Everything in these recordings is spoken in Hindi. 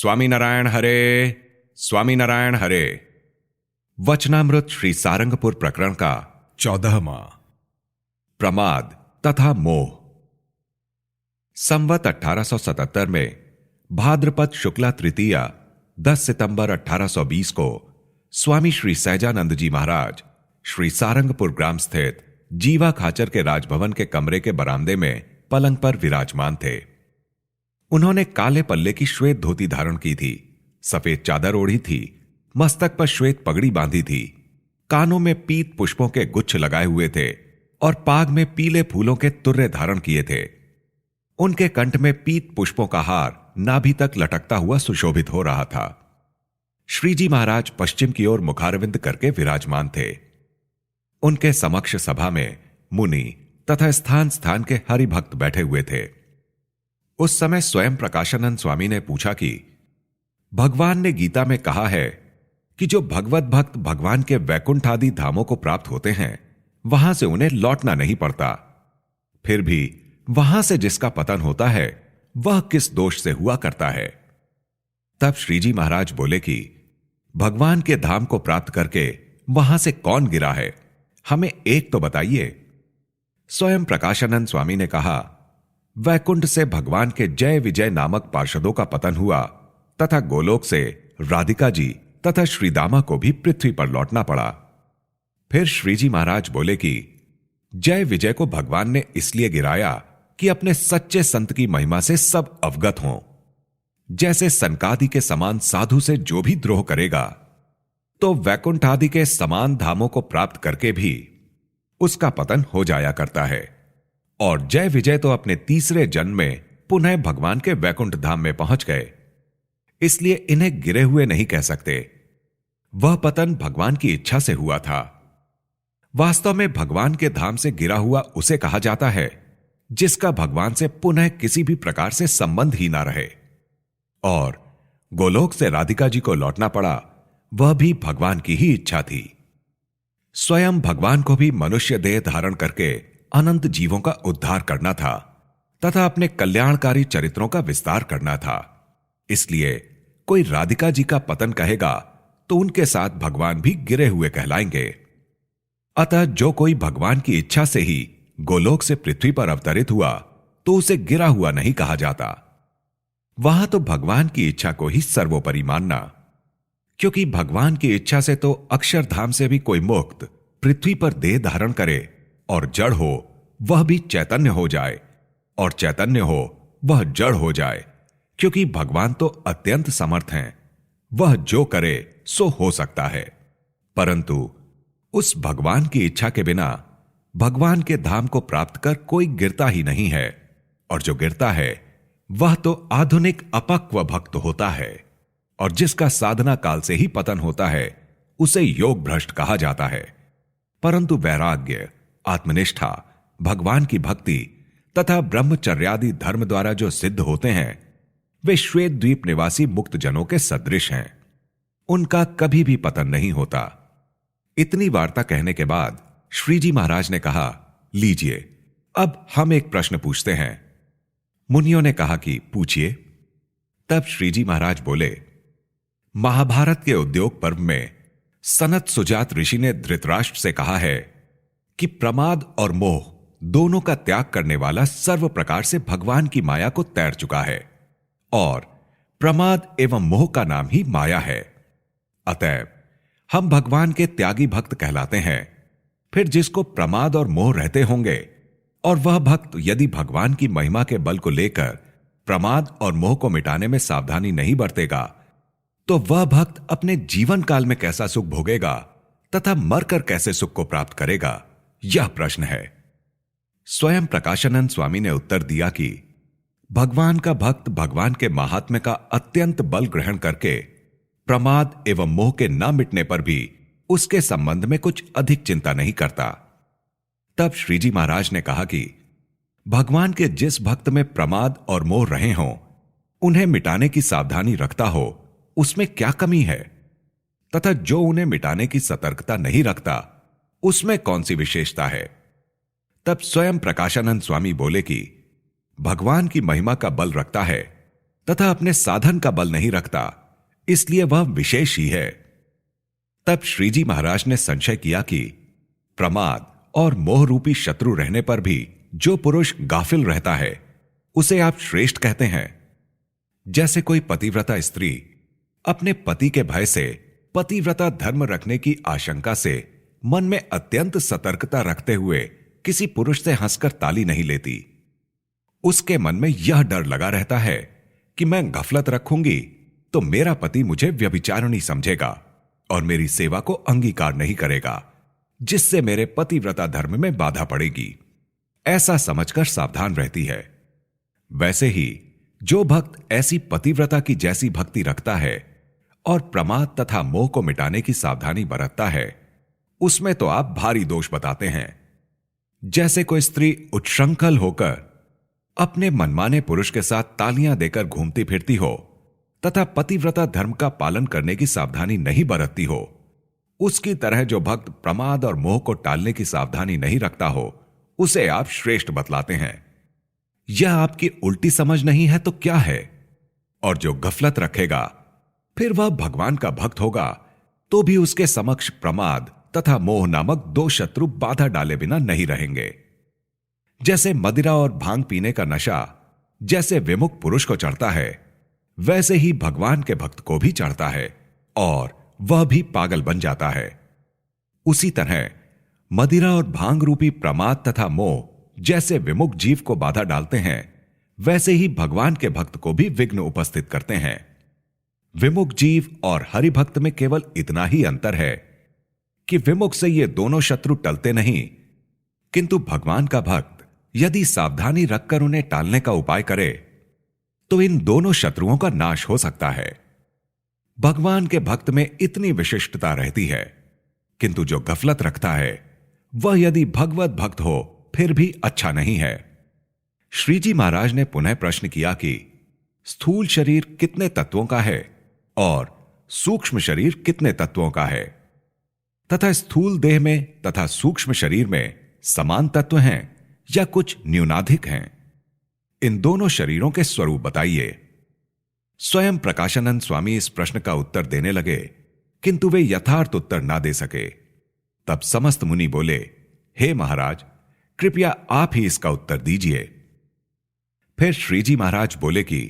स्वामीनारायण हरे, स्वामीनारायण हरे। वचनामृत श्री सारंगपुर प्रकरण का 14वां। प्रमाद तथा मोह। संवत 1877 में भाद्रपद शुक्ला तृतीया 10 सितंबर 1820 को स्वामी श्री सहजानंद जी महाराज श्री सारंगपुर ग्राम स्थित जीवा खाचर के राजभवन के कमरे के बरामदे में पलंग पर विराजमान थे। उन्होंने काले पल्ले की श्वेत धोती धारण की थी, सफेद चादर ओढ़ी थी, मस्तक पर श्वेत पगड़ी बांधी थी, कानों में पीत पुष्पों के गुच्छ लगाए हुए थे और पाग में पीले फूलों के तुर्रे धारण किए थे। उनके कंठ में पीत पुष्पों का हार नाभि तक लटकता हुआ सुशोभित हो रहा था। श्रीजी महाराज पश्चिम की ओर मुखारविंद करके विराजमान थे। उनके समक्ष सभा में मुनि तथा स्थान स्थान के हरिभक्त बैठे हुए थे। उस समय स्वयं प्रकाशानंद स्वामी ने पूछा कि भगवान ने गीता में कहा है कि जो भगवत भक्त भगवान के वैकुंठ आदि धामों को प्राप्त होते हैं वहां से उन्हें लौटना नहीं पड़ता, फिर भी वहां से जिसका पतन होता है वह किस दोष से हुआ करता है। तब श्रीजी महाराज बोले कि भगवान के धाम को प्राप्त करके वहां से कौन गिरा है, हमें एक तो बताइए। स्वयं प्रकाशानंद स्वामी ने कहा, वैकुंठ से भगवान के जय विजय नामक पार्षदों का पतन हुआ तथा गोलोक से राधिका जी तथा श्रीदामा को भी पृथ्वी पर लौटना पड़ा। फिर श्रीजी महाराज बोले कि जय विजय को भगवान ने इसलिए गिराया कि अपने सच्चे संत की महिमा से सब अवगत हों। जैसे सनकादि के समान साधु से जो भी द्रोह करेगा तो वैकुंठ आदि के समान धामों को प्राप्त करके भी उसका पतन हो जाया करता है, और जय विजय तो अपने तीसरे जन्म में पुनः भगवान के वैकुंठ धाम में पहुंच गए, इसलिए इन्हें गिरे हुए नहीं कह सकते। वह पतन भगवान की इच्छा से हुआ था। वास्तव में भगवान के धाम से गिरा हुआ उसे कहा जाता है जिसका भगवान से पुनः किसी भी प्रकार से संबंध ही ना रहे। और गोलोक से राधिका जी को लौटना पड़ा, वह भी भगवान की ही इच्छा थी। स्वयं भगवान को भी मनुष्य देह धारण करके अनंत जीवों का उद्धार करना था तथा अपने कल्याणकारी चरित्रों का विस्तार करना था। इसलिए कोई राधिका जी का पतन कहेगा तो उनके साथ भगवान भी गिरे हुए कहलाएंगे। अतः जो कोई भगवान की इच्छा से ही गोलोक से पृथ्वी पर अवतरित हुआ तो उसे गिरा हुआ नहीं कहा जाता। वहां तो भगवान की इच्छा को ही सर्वोपरि मानना, क्योंकि भगवान की इच्छा से तो अक्षरधाम से भी कोई मुक्त पृथ्वी पर देह धारण करे और जड़ हो वह भी चैतन्य हो जाए, और चैतन्य हो वह जड़ हो जाए, क्योंकि भगवान तो अत्यंत समर्थ हैं। वह जो करे सो हो सकता है, परंतु उस भगवान की इच्छा के बिना भगवान के धाम को प्राप्त कर कोई गिरता ही नहीं है, और जो गिरता है वह तो आधुनिक अपक्व भक्त होता है, और जिसका साधना काल से ही पतन होता है उसे योग भ्रष्ट कहा जाता है। परंतु वैराग्य, आत्मनिष्ठा, भगवान की भक्ति तथा ब्रह्मचर्यादि धर्म द्वारा जो सिद्ध होते हैं वे श्वेत द्वीप निवासी मुक्त जनों के सदृश हैं। उनका कभी भी पतन नहीं होता। इतनी वार्ता कहने के बाद श्रीजी महाराज ने कहा, लीजिए अब हम एक प्रश्न पूछते हैं। मुनियों ने कहा कि पूछिए। तब श्रीजी महाराज बोले, महाभारत के उद्योग पर्व में सनत सुजात ऋषि ने धृतराष्ट्र से कहा है कि प्रमाद और मोह दोनों का त्याग करने वाला सर्व प्रकार से भगवान की माया को तैर चुका है, और प्रमाद एवं मोह का नाम ही माया है। अतएव हम भगवान के त्यागी भक्त कहलाते हैं। फिर जिसको प्रमाद और मोह रहते होंगे और वह भक्त यदि भगवान की महिमा के बल को लेकर प्रमाद और मोह को मिटाने में सावधानी नहीं बरतेगा तो वह भक्त अपने जीवन काल में कैसा सुख भोगेगा तथा मरकर कैसे सुख को प्राप्त करेगा, यह प्रश्न है। स्वयं प्रकाशानंद स्वामी ने उत्तर दिया कि भगवान का भक्त भगवान के महात्म्य का अत्यंत बल ग्रहण करके प्रमाद एवं मोह के न मिटने पर भी उसके संबंध में कुछ अधिक चिंता नहीं करता। तब श्रीजी महाराज ने कहा कि भगवान के जिस भक्त में प्रमाद और मोह रहे हों उन्हें मिटाने की सावधानी रखता हो उसमें क्या कमी है, तथा जो उन्हें मिटाने की सतर्कता नहीं रखता उसमें कौन सी विशेषता है। तब स्वयं प्रकाशानंद स्वामी बोले कि भगवान की महिमा का बल रखता है तथा अपने साधन का बल नहीं रखता, इसलिए वह विशेष ही है। तब श्रीजी महाराज ने संशय किया कि प्रमाद और मोह रूपी शत्रु रहने पर भी जो पुरुष गाफिल रहता है उसे आप श्रेष्ठ कहते हैं। जैसे कोई पतिव्रता स्त्री अपने पति के भय से पतिव्रता धर्म रखने की आशंका से मन में अत्यंत सतर्कता रखते हुए किसी पुरुष से हंसकर ताली नहीं लेती। उसके मन में यह डर लगा रहता है कि मैं गफलत रखूंगी तो मेरा पति मुझे व्यभिचारिणी समझेगा और मेरी सेवा को अंगीकार नहीं करेगा, जिससे मेरे पतिव्रता धर्म में बाधा पड़ेगी, ऐसा समझकर सावधान रहती है। वैसे ही जो भक्त ऐसी पतिव्रता की जैसी भक्ति रखता है और प्रमाद तथा मोह को मिटाने की सावधानी बरतता है, उसमें तो आप भारी दोष बताते हैं। जैसे कोई स्त्री उच्छृंखल होकर अपने मनमाने पुरुष के साथ तालियां देकर घूमती फिरती हो तथा पतिव्रता धर्म का पालन करने की सावधानी नहीं बरतती हो, उसकी तरह जो भक्त प्रमाद और मोह को टालने की सावधानी नहीं रखता हो, उसे आप श्रेष्ठ बतलाते हैं। यह आपकी उल्टी समझ नहीं है तो क्या है? और जो गफलत रखेगा फिर वह भगवान का भक्त होगा तो भी उसके समक्ष प्रमाद तथा मोह नामक दो शत्रु बाधा डाले बिना नहीं रहेंगे। जैसे मदिरा और भांग पीने का नशा जैसे विमुख पुरुष को चढ़ता है, वैसे ही भगवान के भक्त को भी चढ़ता है और वह भी पागल बन जाता है। उसी तरह मदिरा और भांग रूपी प्रमाद तथा मोह जैसे विमुख जीव को बाधा डालते हैं, वैसे ही भगवान के भक्त को भी विघ्न उपस्थित करते हैं। विमुख जीव और हरिभक्त में केवल इतना ही अंतर है कि विमुख से ये दोनों शत्रु टलते नहीं, किंतु भगवान का भक्त यदि सावधानी रखकर उन्हें टालने का उपाय करे तो इन दोनों शत्रुओं का नाश हो सकता है। भगवान के भक्त में इतनी विशिष्टता रहती है, किंतु जो गफलत रखता है वह यदि भगवत भक्त हो फिर भी अच्छा नहीं है। श्रीजी महाराज ने पुनः प्रश्न किया कि स्थूल शरीर कितने तत्वों का है और सूक्ष्म शरीर कितने तत्वों का है, तथा स्थूल देह में तथा सूक्ष्म शरीर में समान तत्व हैं या कुछ न्यूनाधिक हैं। इन दोनों शरीरों के स्वरूप बताइए। स्वयं प्रकाशानंद स्वामी इस प्रश्न का उत्तर देने लगे, किंतु वे यथार्थ उत्तर ना दे सके। तब समस्त मुनि बोले, हे महाराज, कृपया आप ही इसका उत्तर दीजिए। फिर श्रीजी महाराज बोले कि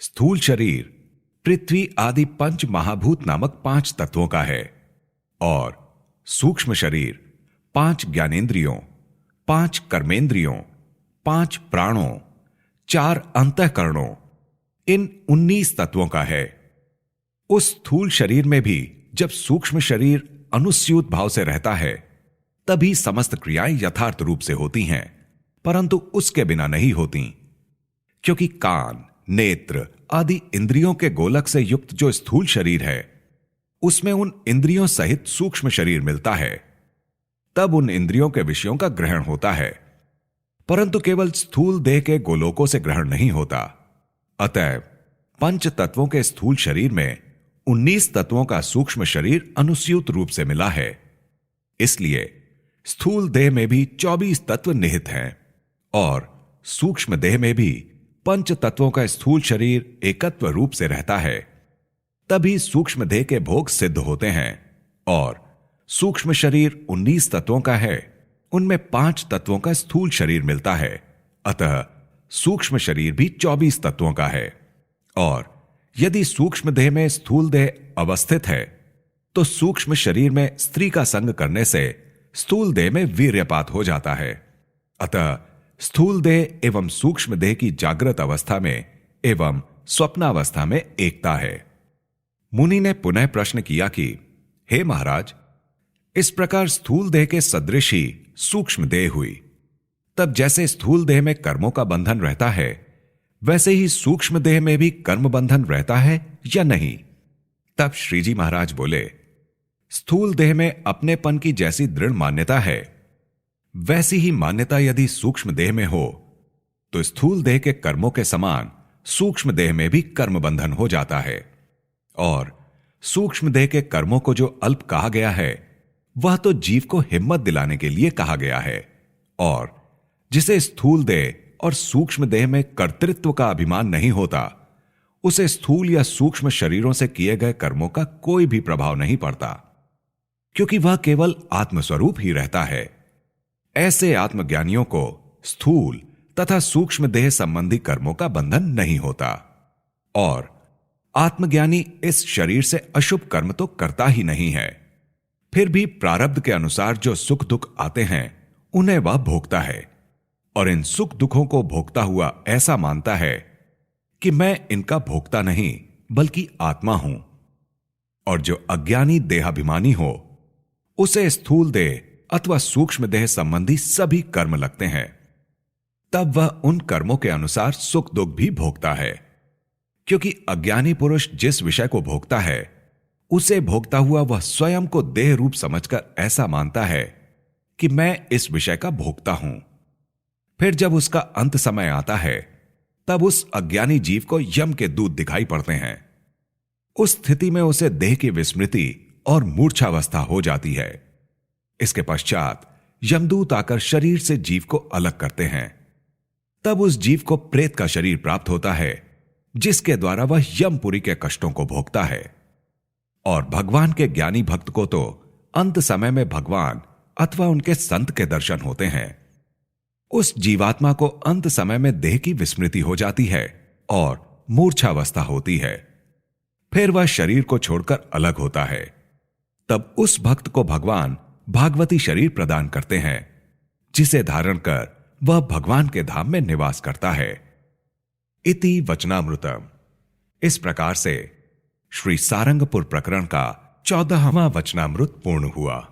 स्थूल शरीर पृथ्वी आदि पंच महाभूत नामक 5 तत्वों का है और सूक्ष्म शरीर 5 ज्ञानेंद्रियों, 5 कर्मेंद्रियों, 5 प्राणों, 4 अंतःकरणों, इन 19 तत्वों का है। उस स्थूल शरीर में भी जब सूक्ष्म शरीर अनुस्यूत भाव से रहता है तभी समस्त क्रियाएं यथार्थ रूप से होती हैं, परंतु उसके बिना नहीं होती, क्योंकि कान, नेत्र आदि इंद्रियों के गोलक से युक्त जो स्थूल शरीर है उसमें उन इंद्रियों सहित सूक्ष्म शरीर मिलता है। तब उन इंद्रियों के विषयों का ग्रहण होता है, परंतु केवल स्थूल देह के गोलोकों से ग्रहण नहीं होता। अतएव पंच तत्वों के स्थूल शरीर में 19 तत्वों का सूक्ष्म शरीर अनुस्यूत रूप से मिला है। इसलिए स्थूल देह में भी 24 तत्व निहित हैं और सूक्ष्म देह में भी पंच तत्वों का स्थूल शरीर एकत्व रूप से रहता है। तभी सूक्ष्म देह के भोग सिद्ध होते हैं और सूक्ष्म शरीर 19 तत्वों का है, उनमें 5 तत्वों का स्थूल शरीर मिलता है। अतः सूक्ष्म शरीर भी 24 तत्वों का है। और यदि सूक्ष्म देह में स्थूल देह अवस्थित है तो सूक्ष्म शरीर में स्त्री का संग करने से स्थूल देह में वीर्यपात हो जाता है। अतः स्थूल देह एवं सूक्ष्म देह की जागृत अवस्था में एवं स्वप्नावस्था में एकता है। मुनि ने पुनः प्रश्न किया कि हे महाराज, इस प्रकार स्थूल देह के सदृश ही सूक्ष्म देह हुई। तब जैसे स्थूल देह में कर्मों का बंधन रहता है, वैसे ही सूक्ष्म देह में भी कर्म बंधन रहता है या नहीं? तब श्रीजी महाराज बोले, स्थूल देह में अपनेपन की जैसी दृढ़ मान्यता है, वैसी ही मान्यता यदि सूक्ष्म देह में हो तो स्थूल देह के कर्मों के समान सूक्ष्म देह में भी कर्म बंधन हो जाता है। और सूक्ष्म देह के कर्मों को जो अल्प कहा गया है वह तो जीव को हिम्मत दिलाने के लिए कहा गया है, और जिसे स्थूल देह और सूक्ष्म देह में कर्तृत्व का अभिमान नहीं होता उसे स्थूल या सूक्ष्म शरीरों से किए गए कर्मों का कोई भी प्रभाव नहीं पड़ता, क्योंकि वह केवल आत्मस्वरूप ही रहता है। ऐसे आत्मज्ञानियों को स्थूल तथा सूक्ष्म देह संबंधी कर्मों का बंधन नहीं होता, और आत्मज्ञानी इस शरीर से अशुभ कर्म तो करता ही नहीं है। फिर भी प्रारब्ध के अनुसार जो सुख दुख आते हैं उन्हें वह भोगता है, और इन सुख दुखों को भोगता हुआ ऐसा मानता है कि मैं इनका भोगता नहीं बल्कि आत्मा हूं। और जो अज्ञानी देहाभिमानी हो उसे स्थूल देह अथवा सूक्ष्म देह संबंधी सभी कर्म लगते हैं। तब वह उन कर्मों के अनुसार सुख दुख भी भोगता है, क्योंकि अज्ञानी पुरुष जिस विषय को भोगता है उसे भोगता हुआ वह स्वयं को देह रूप समझकर ऐसा मानता है कि मैं इस विषय का भोगता हूं। फिर जब उसका अंत समय आता है तब उस अज्ञानी जीव को यम के दूत दिखाई पड़ते हैं। उस स्थिति में उसे देह की विस्मृति और मूर्छावस्था हो जाती है। इसके पश्चात यमदूत आकर शरीर से जीव को अलग करते हैं। तब उस जीव को प्रेत का शरीर प्राप्त होता है, जिसके द्वारा वह यमपुरी के कष्टों को भोगता है। और भगवान के ज्ञानी भक्त को तो अंत समय में भगवान अथवा उनके संत के दर्शन होते हैं। उस जीवात्मा को अंत समय में देह की विस्मृति हो जाती है और मूर्छावस्था होती है। फिर वह शरीर को छोड़कर अलग होता है। तब उस भक्त को भगवान भागवती शरीर प्रदान करते हैं, जिसे धारण कर वह भगवान के धाम में निवास करता है। इति वचनामृतम। इस प्रकार से श्री सारंगपुर प्रकरण का 14वां वचनामृत पूर्ण हुआ।